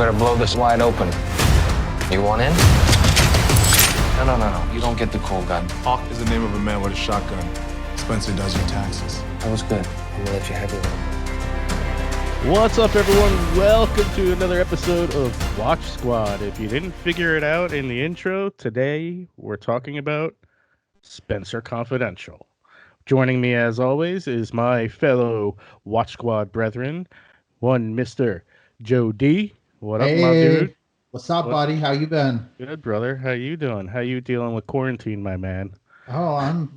better blow this wide open. You want in? No. You don't get the cold gun. Hawk is the name of a man with a shotgun. Spenser does your taxes. That was good. I'm gonna let you have your one. What's up, everyone? Welcome to another episode of Watch Squad. If you didn't figure it out in the intro, today we're talking about Spenser Confidential. Joining me, as always, is my fellow Watch Squad brethren, one Mr. Joe D. What up, my dude? What's up, buddy? How you been? Good, brother. How you doing? How you dealing with quarantine, my man? Oh, I'm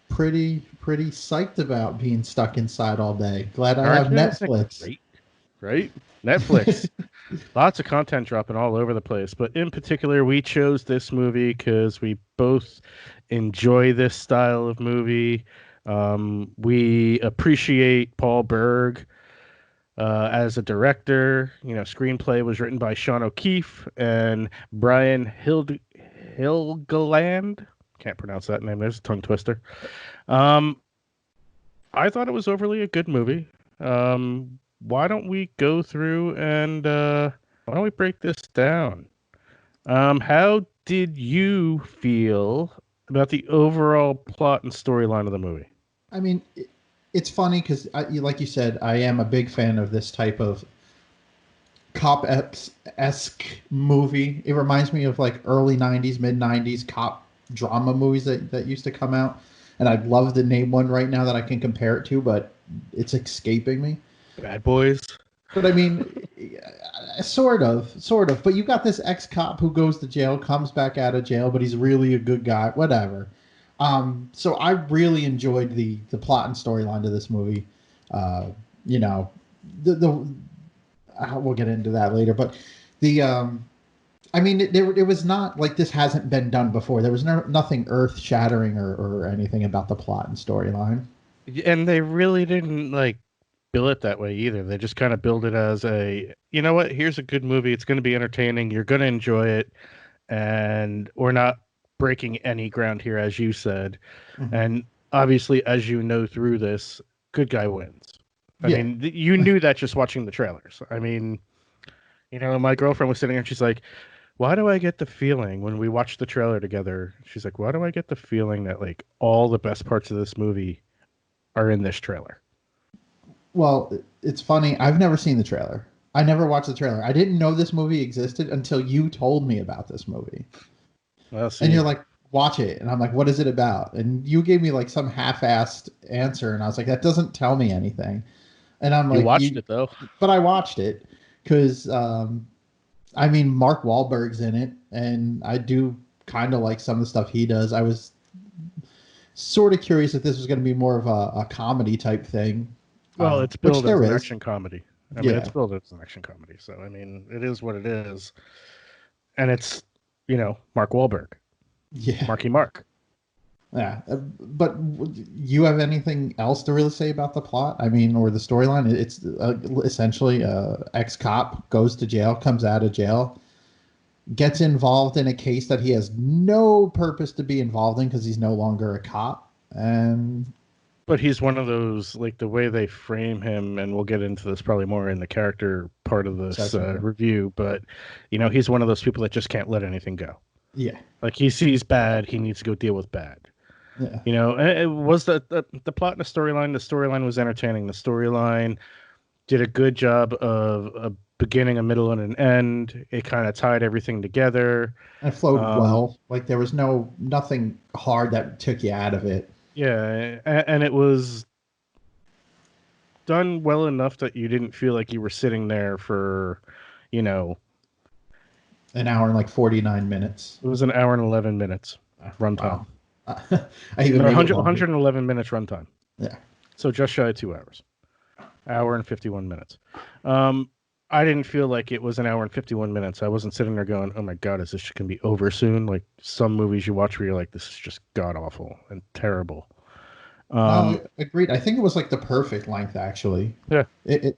pretty psyched about being stuck inside all day. Glad I have Netflix. Great, right? Netflix. Lots of content dropping all over the place, but in particular, we chose this movie because we both enjoy this style of movie. We appreciate Paul Berg as a director. You know, screenplay was written by Sean O'Keefe and Brian Hilgeland. Can't pronounce that name. There's a tongue twister. I thought it was overly a good movie. Why don't we go through and why don't we break this down? How did you feel about the overall plot and storyline of the movie? I mean, it's funny because, like you said, I am a big fan of this type of cop-esque movie. It reminds me of like early 90s, mid-90s cop drama movies that used to come out. And I'd love to name one right now that I can compare it to, but it's escaping me. Bad Boys. But I mean, sort of. But you got this ex-cop who goes to jail, comes back out of jail, but he's really a good guy, whatever. So I really enjoyed the plot and storyline to this movie. You know, we'll get into that later, but I mean, it was not like this hasn't been done before. There was nothing earth-shattering or anything about the plot and storyline. And they really didn't like bill it that way either. They just kind of build it as a, you know what, here's a good movie. It's going to be entertaining. You're going to enjoy it. And we're not breaking any ground here, as you said. Mm-hmm. And obviously, as you know through this, good guy wins. I mean, you knew that just watching the trailers. I mean, you know, my girlfriend was sitting there and she's like, why do I get the feeling when we watched the trailer together? She's like, why do I get the feeling that like all the best parts of this movie are in this trailer? Well, it's funny. I've never seen the trailer. I never watched the trailer. I didn't know this movie existed until you told me about this movie. Well, and you're like, watch it. And I'm like, what is it about? And you gave me like some half-assed answer. And I was like, that doesn't tell me anything. And I'm like, you watched it though. But I watched it because, I mean, Mark Wahlberg's in it. And I do kind of like some of the stuff he does. I was sort of curious if this was going to be more of a comedy type thing. Well, it's billed as an action comedy. I mean, it's billed as an action comedy. So, I mean, it is what it is. And it's, you know, Mark Wahlberg. Yeah. Marky Mark. Yeah. But you have anything else to really say about the plot? I mean, or the storyline? It's essentially ex-cop goes to jail, comes out of jail, gets involved in a case that he has no purpose to be involved in because he's no longer a cop. But he's one of those, like the way they frame him, and we'll get into this probably more in the character part of this review, but, you know, he's one of those people that just can't let anything go. Yeah. Like he sees bad, he needs to go deal with bad. Yeah. You know, it was the plot and the storyline. The storyline was entertaining. The storyline did a good job of a beginning, a middle, and an end. It kind of tied everything together. And it flowed well. Like there was nothing hard that took you out of it. Yeah, and it was done well enough that you didn't feel like you were sitting there for, you know, an hour and like 49 minutes. It was an hour and 11 minutes runtime. Wow. I even 111 minutes runtime. Yeah. So just shy of 2 hours. Hour and 51 minutes. I didn't feel like it was an hour and 51 minutes. I wasn't sitting there going, oh my God, is this going to be over soon? Like some movies you watch where you're like, this is just god awful and terrible. Agreed. I think it was like the perfect length, actually. Yeah. It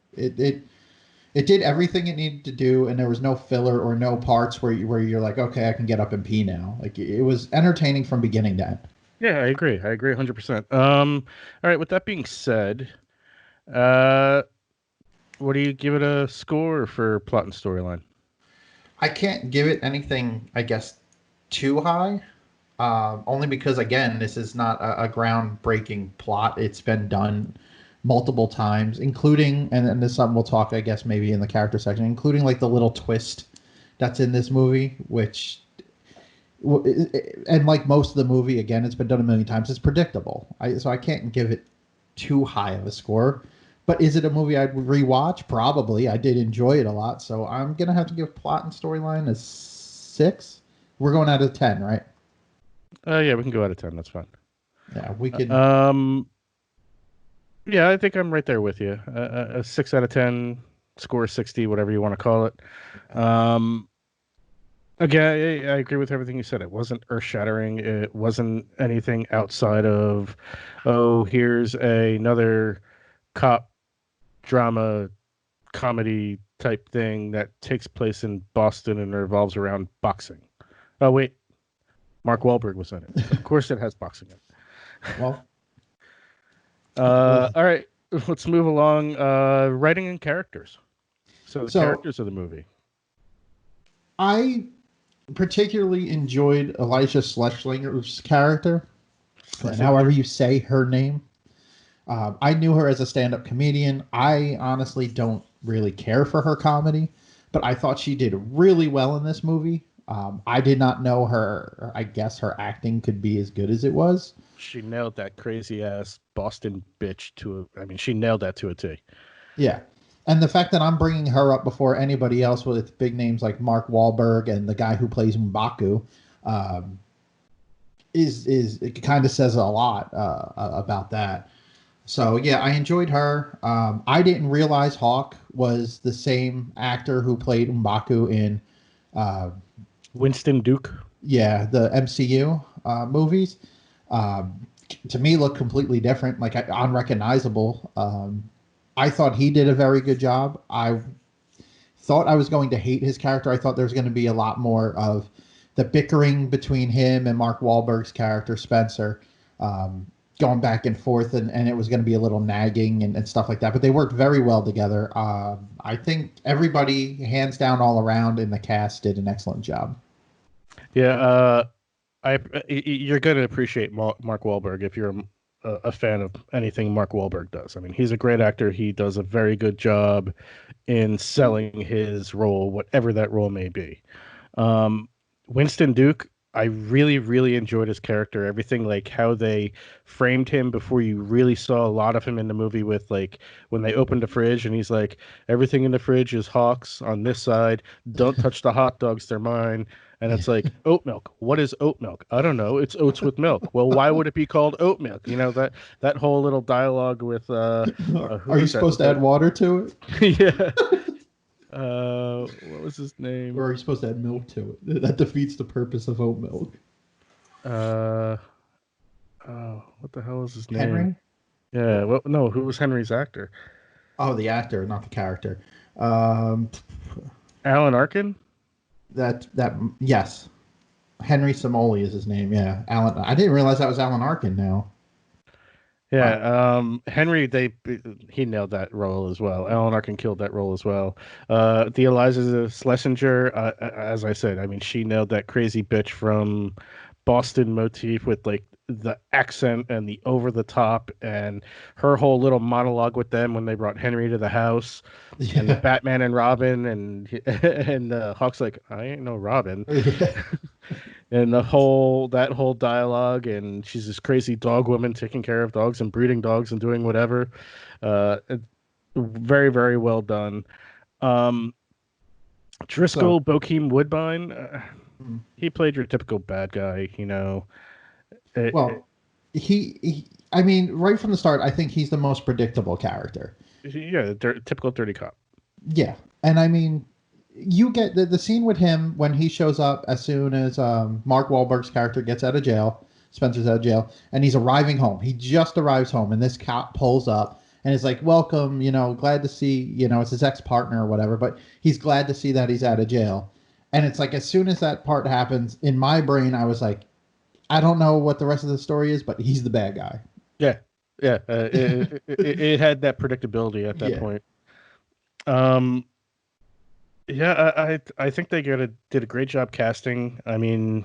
did everything it needed to do, and there was no filler or no parts where you're like, okay, I can get up and pee now. Like it was entertaining from beginning to end. Yeah, I agree 100%. All right, with that being said, What do you give it a score for plot and storyline? I can't give it anything, I guess, too high. Only because, again, this is not a groundbreaking plot. It's been done multiple times, including, and this is something we'll talk, I guess, maybe in the character section, including like the little twist that's in this movie, which, and like most of the movie, again, it's been done a million times. It's predictable. So I can't give it too high of a score. But is it a movie I'd rewatch? Probably. I did enjoy it a lot, so I'm gonna have to give plot and storyline a 6. We're going out of 10, right? Yeah, we can go out of 10. That's fine. Yeah, we can. Yeah, I think I'm right there with you. A 6 out of 10, score 60, whatever you want to call it. Again, I agree with everything you said. It wasn't earth-shattering. It wasn't anything outside of, oh, here's another cop drama comedy type thing that takes place in Boston and revolves around boxing. Oh, wait. Mark Wahlberg was in it. Of course it has boxing in it. Well, all right. Let's move along. Writing and characters. So the characters of the movie. I particularly enjoyed Iliza Schlesinger's character, and however you say her name. I knew her as a stand-up comedian. I honestly don't really care for her comedy, but I thought she did really well in this movie. I did not know her. I guess her acting could be as good as it was. She nailed that crazy ass Boston bitch she nailed that to a T. Yeah. And the fact that I'm bringing her up before anybody else with big names like Mark Wahlberg and the guy who plays M'Baku, it kind of says a lot about that. So yeah, I enjoyed her. I didn't realize Hawk was the same actor who played M'Baku in Winston Duke. Yeah, the MCU movies. To me, looked completely different, like unrecognizable. I thought he did a very good job. I thought I was going to hate his character. I thought there was going to be a lot more of the bickering between him and Mark Wahlberg's character, Spenser, going back and forth, and it was going to be a little nagging and stuff like that. But they worked very well together. I think everybody, hands down all around in the cast, did an excellent job. Yeah, you're going to appreciate Mark Wahlberg if you're a fan of anything Mark Wahlberg does. I mean, he's a great actor. He does a very good job in selling his role, whatever that role may be. Winston Duke, I really, really enjoyed his character. Everything, like how they framed him before you really saw a lot of him in the movie, with like when they opened the fridge and he's like, everything in the fridge is Hawks on this side. Don't touch the hot dogs. They're mine. And it's like, oat milk. What is oat milk? I don't know. It's oats with milk. Well, why would it be called oat milk? You know, that whole little dialogue with are you supposed to add water to it? Yeah. What was his name? Or are you supposed to add milk to it? That defeats the purpose of oat milk. What the hell is his name? Henry? Yeah, well, no, who was Henry's actor? Oh, the actor, not the character. Alan Arkin? Yes. Henry Somoli is his name, yeah. Alan. I didn't realize that was Alan Arkin now. Yeah, wow. Henry, he nailed that role as well. Alan Arkin killed that role as well. The Iliza Shlesinger, as I said, I mean, she nailed that crazy bitch from Boston motif with like the accent and the over the top, and her whole little monologue with them when they brought Henry to the house, and the Batman and Robin, and Hawk's like, I ain't no Robin. Yeah. And that whole dialogue, and she's this crazy dog woman taking care of dogs and breeding dogs and doing whatever. Very, very well done. Driscoll Bokeem Woodbine, he played your typical bad guy, you know. I mean, right from the start, I think he's the most predictable character. Yeah, typical dirty cop. Yeah, and I mean, you get the scene with him when he shows up as soon as Mark Wahlberg's character gets out of jail. Spencer's out of jail, and he's arriving home. He just arrives home, and this cop pulls up and is like, welcome, you know, glad to see, you know, it's his ex-partner or whatever, but he's glad to see that he's out of jail. And it's like, as soon as that part happens, in my brain, I was like, I don't know what the rest of the story is, but he's the bad guy. Yeah. Yeah. It had that predictability at that point. Um, yeah, I think they did a great job casting. I mean,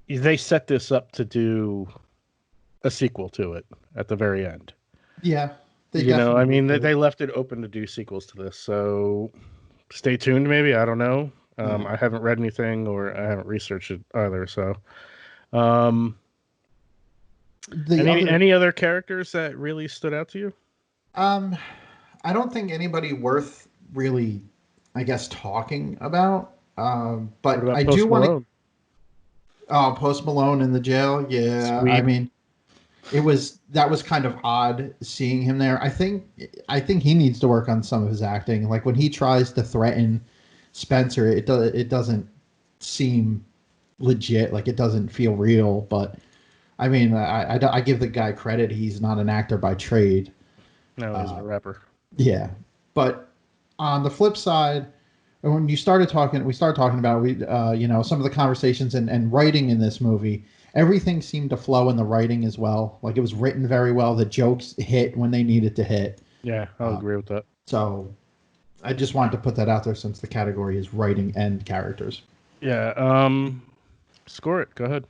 they set this up to do a sequel to it at the very end. Yeah, they You know, I definitely mean, did. they left it open to do sequels to this, so stay tuned. Maybe I don't know. Yeah. I haven't read anything or I haven't researched it either. So, um, The other, any other characters that really stood out to you? um, I don't think anybody worth really, I guess, talking about. What But about I do Post want to. Malone? Post Malone in the jail. Yeah, I Sweet. mean, that was kind of odd seeing him there. I think he needs to work on some of his acting. Like when he tries to threaten Spenser, it doesn't seem legit. Like it doesn't feel real. But I mean, I give the guy credit. He's not an actor by trade. No, he's a Uh, rapper. yeah, but on the flip side, when we started talking about some of the conversations and writing in this movie. Everything seemed to flow in the writing as well. Like it was written very well. The jokes hit when they needed to hit. Yeah, I'll Uh, agree with that. so I just wanted to put that out there since the category is writing and characters. Yeah. Score it. Go ahead.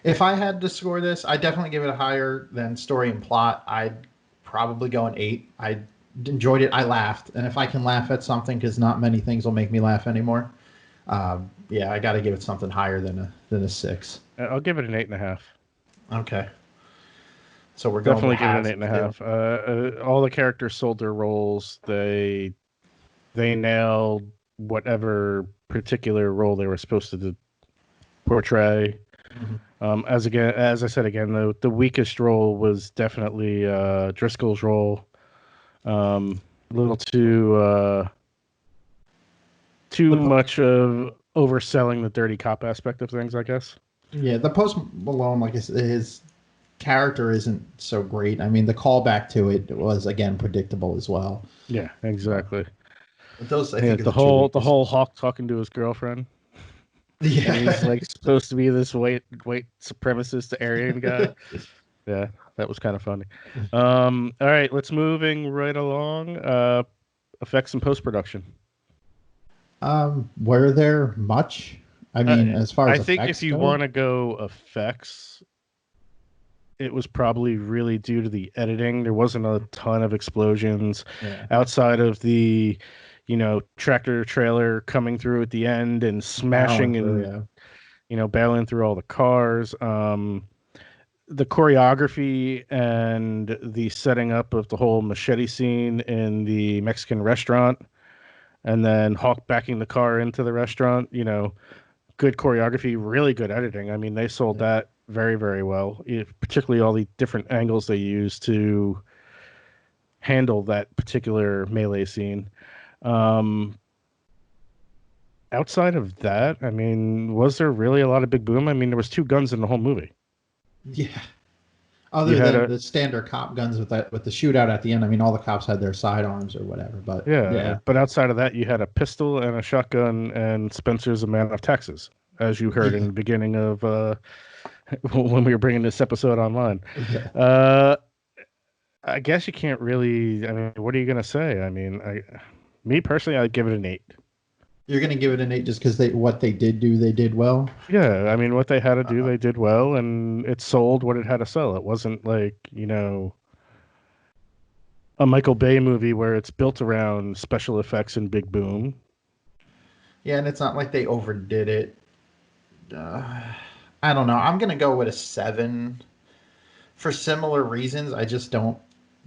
If I had to score this, I definitely give it a higher than story and plot. I'd probably go an 8. I enjoyed it. I laughed, and if I can laugh at something, because not many things will make me laugh anymore. Yeah, I got to give it something higher than a 6. I'll give it an 8.5. Okay, so we're going with Definitely give it an halves. 8.5. All the characters sold their roles. They nailed whatever particular role they were supposed to portray. Mhm. As I said again, the weakest role was definitely Driscoll's role. A little too The po- much of overselling the dirty cop aspect of things, I guess. yeah, the Post Malone, like his character isn't so great. I mean, the callback to it was again predictable as well. Yeah, exactly. But those, I Yeah, think, are the two the weaknesses. whole Hawk talking to his girlfriend, and he's Yeah. like supposed to be this white supremacist Aryan guy. Yeah, that was kind of funny. All right, let's moving right along. Effects and post production. Were there much? I Uh, mean, as far I as think if effects you go, want to go effects, it was probably really due to the editing. There wasn't a ton of explosions yeah, outside of the, tractor trailer coming through at the end and battling smashing through, and, yeah. battling through all the cars. The choreography and the setting up of the whole machete scene in the Mexican restaurant and then Hawk backing the car into the restaurant, good choreography, really good editing. I mean, they sold Yeah. that very, very well, particularly all the different angles they used to handle that particular melee scene. Um, Outside of that, I mean, was there really a lot of big boom? I mean, there was two guns in the whole movie. Yeah. You Other had than a the standard cop guns with the shootout at the end, I mean, all the cops had their sidearms or whatever. But Yeah, yeah, but outside of that, you had a pistol and a shotgun, and Spencer's a man of Texas, as you heard in yeah, the beginning of when we were bringing this episode online. yeah. Uh, I guess you can't really. I mean, what are you gonna say? I mean, me personally, I'd give it an 8. You're gonna give it an 8 just because what they did do, they did well. Yeah, I mean, what they had to do, Uh, they did well, and it sold what it had to sell. It wasn't like, a Michael Bay movie where it's built around special effects and big boom. yeah, and it's not like they overdid it. Uh, I don't know. I'm gonna go with a 7 for similar reasons. I just don't.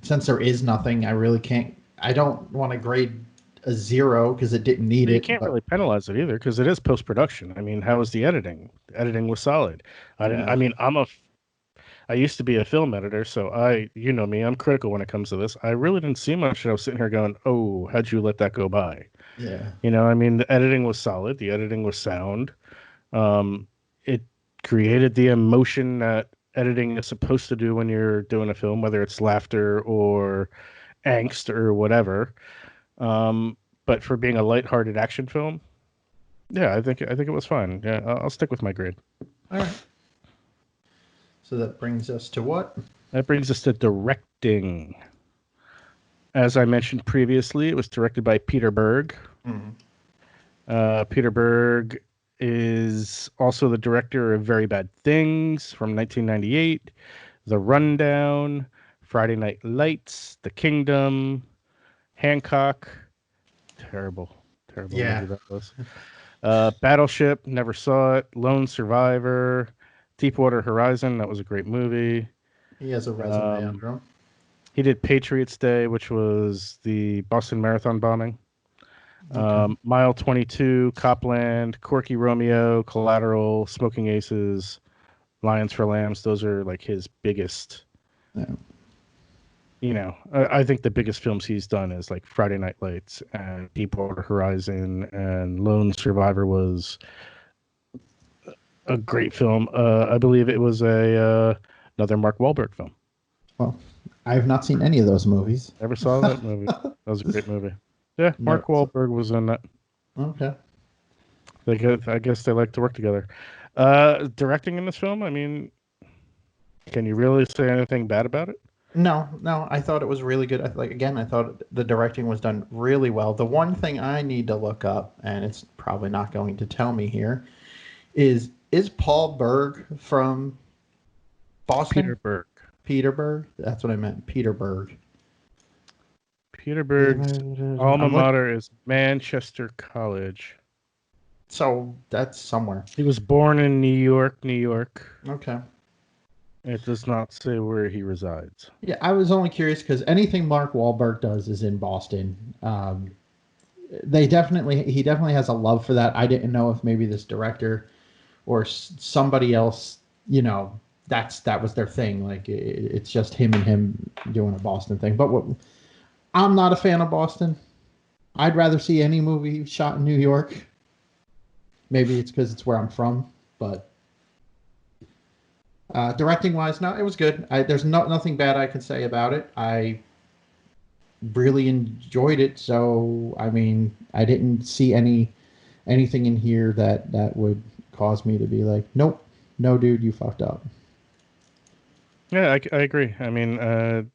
Since there is nothing, I really can't. I don't want to grade a 0 because it didn't need But you it. can't But really penalize it either because it is post production. I mean, how was the editing? The editing was solid. I didn't. I yeah, mean, I used to be a film editor, so you know me, I'm critical when it comes to this. I really didn't see much. And I was sitting here going, "Oh, how'd you let that go by?" yeah, I mean, the editing was solid. The editing was sound. It created the emotion that editing is supposed to do when you're doing a film, whether it's laughter or angst or whatever. Um, but for being a lighthearted action film, yeah, I think it was fine. Yeah, I'll stick with my grade. all right. So that brings us to what? That brings us to directing. As I mentioned previously, it was directed by Peter Berg. Peter Berg is also the director of Very Bad Things from 1998, The Rundown, Friday Night Lights, The Kingdom, Hancock. Terrible Yeah. movie that was. Battleship, never saw it. Lone Survivor, Deepwater Horizon, that was a great movie. He has a resume under him. He did Patriots Day, which was the Boston Marathon bombing. Mile 22, Copland, Corky Romeo, Collateral, Smoking Aces, Lions for Lambs. Those are like his biggest. Yeah. I think the biggest films he's done is like Friday Night Lights and Deepwater Horizon, and Lone Survivor was a great film. I believe it was another Mark Wahlberg film. Well, I have not seen any of those movies. Never saw that movie. That was a great movie. Yeah, Mark Wahlberg was in that. Okay. I guess they like to work together. Directing in this film, I mean, can you really say anything bad about it? No, I thought it was really good. I thought the directing was done really well. The one thing I need to look up, and it's probably not going to tell me here, is Paul Berg from Boston? Peter Berg. Peter Berg? That's what I meant. Peter Berg. Peter Berg's alma mater is Manchester College. So that's somewhere. He was born in New York, New York. Okay. It does not say where he resides. Yeah, I was only curious because anything Mark Wahlberg does is in Boston. He definitely has a love for that. I didn't know if maybe this director or somebody else, that was their thing. Like it's just him and him doing a Boston thing. But I'm not a fan of Boston. I'd rather see any movie shot in New York. Maybe it's because it's where I'm from, but directing wise, no, it was good. There's nothing bad I can say about it. I really enjoyed it. So, I mean, I didn't see anything in here that would cause me to be like, nope, no, dude, you fucked up. Yeah, I agree. I mean,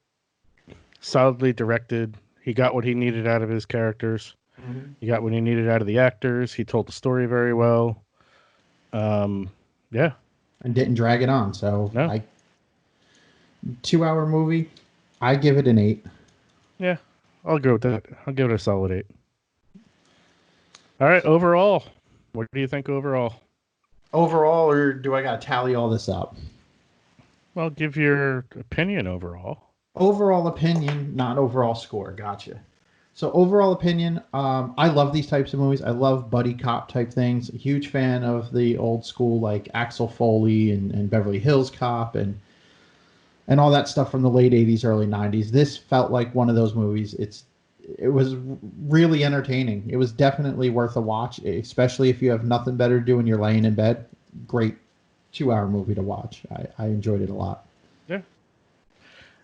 solidly directed. He got what he needed out of his characters. Mm-hmm. He got what he needed out of the actors. He told the story very well. Yeah. And didn't drag it on. So, no. 2-hour movie, I give it an 8. Yeah, I'll go with that. I'll give it a solid 8. All right, overall. What do you think overall? Overall, or do I got to tally all this up? Well, give your opinion overall. Overall opinion, not overall score. Gotcha. So overall opinion, I love these types of movies. I love buddy cop type things. A huge fan of the old school like Axel Foley and Beverly Hills Cop and all that stuff from the late 80s, early 90s. This felt like one of those movies. It was really entertaining. It was definitely worth a watch, especially if you have nothing better to do and you're laying in bed. Great 2-hour movie to watch. I enjoyed it a lot. Yeah.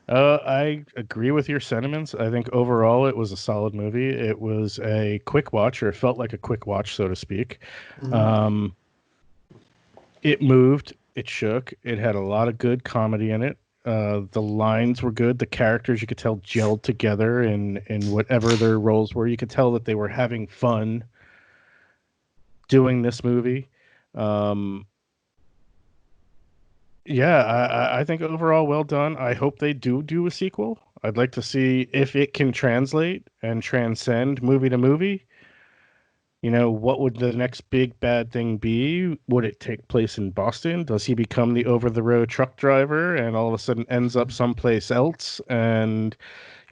I agree with your sentiments. I think overall it was a solid movie. It was a quick watch, or it felt like a quick watch, so to speak. Mm-hmm. It moved. It shook. It had a lot of good comedy in it. The lines were good. The characters, you could tell, gelled together in whatever their roles were. You could tell that they were having fun doing this movie. Yeah, I think overall well done. I hope they do a sequel. I'd like to see if it can translate and transcend movie to movie. What would the next big bad thing be? Would it take place in Boston? Does he become the over-the-road truck driver and all of a sudden ends up someplace else? And,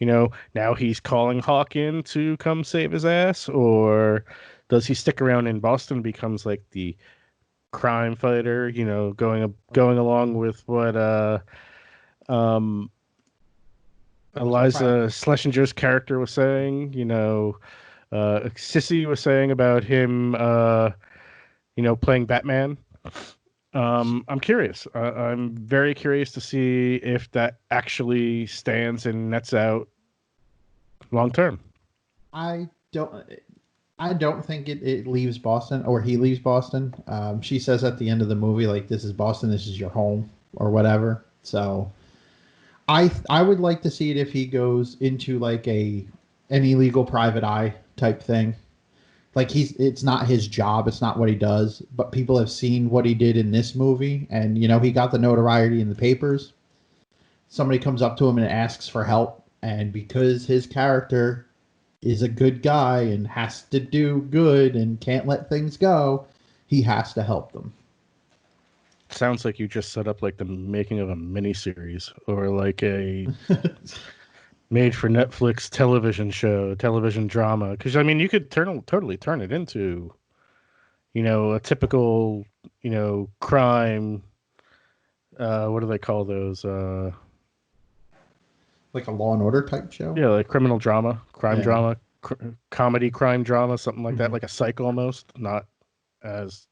now he's calling Hawk in to come save his ass? Or does he stick around in Boston and becomes like the crime fighter, going along with what Iliza Schlesinger's character was saying, Sissy was saying about him, playing Batman. I'm curious. I'm very curious to see if that actually stands and nets out long term. I don't think it leaves Boston, or he leaves Boston. She says at the end of the movie, like, this is Boston, this is your home, or whatever. So I would like to see it if he goes into like an illegal private eye type thing. Like it's not his job, it's not what he does, but people have seen what he did in this movie, and he got the notoriety in the papers. Somebody comes up to him and asks for help, and because his character is a good guy and has to do good and can't let things go, he has to help them. Sounds like you just set up like the making of a miniseries or like a made for Netflix television show, television drama. Because I mean, you could totally turn it into, a typical, crime. What do they call those? Like a Law and Order type show. Yeah, like criminal drama, crime drama, comedy crime drama, something like that, like a Psych almost. Not as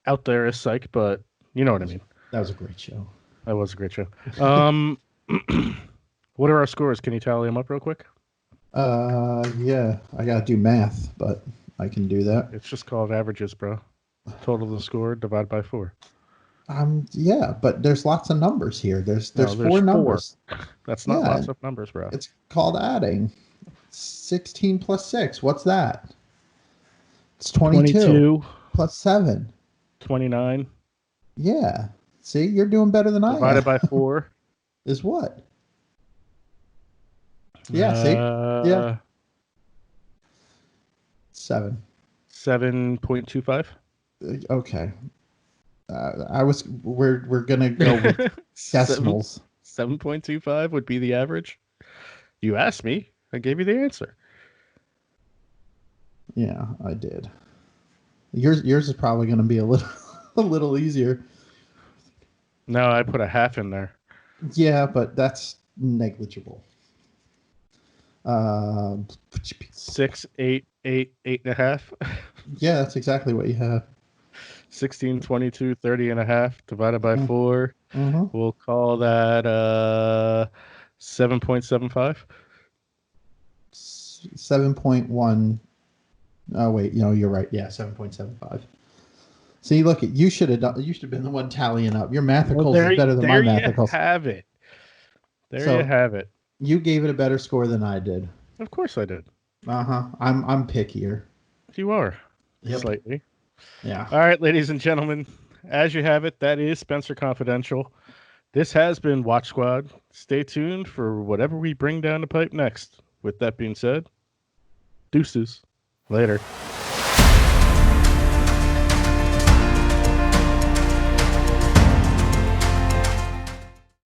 out there as Psych, but you know what I mean. That was a great show. That was a great show. What are our scores? Can you tally them up real quick? Yeah, I gotta do math, but I can do that. It's just called averages, bro. Total of the score divided by 4. Yeah, but there's lots of numbers here. There's 4 numbers. That's not lots of numbers, bro. It's called adding. 16 plus 6. What's that? It's 22 plus 7. 29. Yeah. See, you're doing better than I am. Divided by 4. Is what? Yeah, see? Yeah. 7. 7.25. Okay. We're gonna go with decimals. 7.25 would be the average. You asked me, I gave you the answer. Yeah, I did. Yours is probably gonna be a little easier. No, I put a half in there. Yeah, but that's negligible. 6, 8, 8, 8.5. Yeah, that's exactly what you have. 16, 22, 30 and a half divided by 4. Mm-hmm. We'll call that 7.75. 7.1. Oh wait, you're right. Yeah, 7.75. See, look, you should have been the one tallying up. Your mathicals is better than my mathicals. There you have it. You have it. You gave it a better score than I did. Of course I did. I'm pickier. You are. Yep. Slightly. Yeah. All right, ladies and gentlemen, as you have it, that is Spenser Confidential. This has been Watch Squad. Stay tuned for whatever we bring down the pipe next. With that being said, deuces. Later.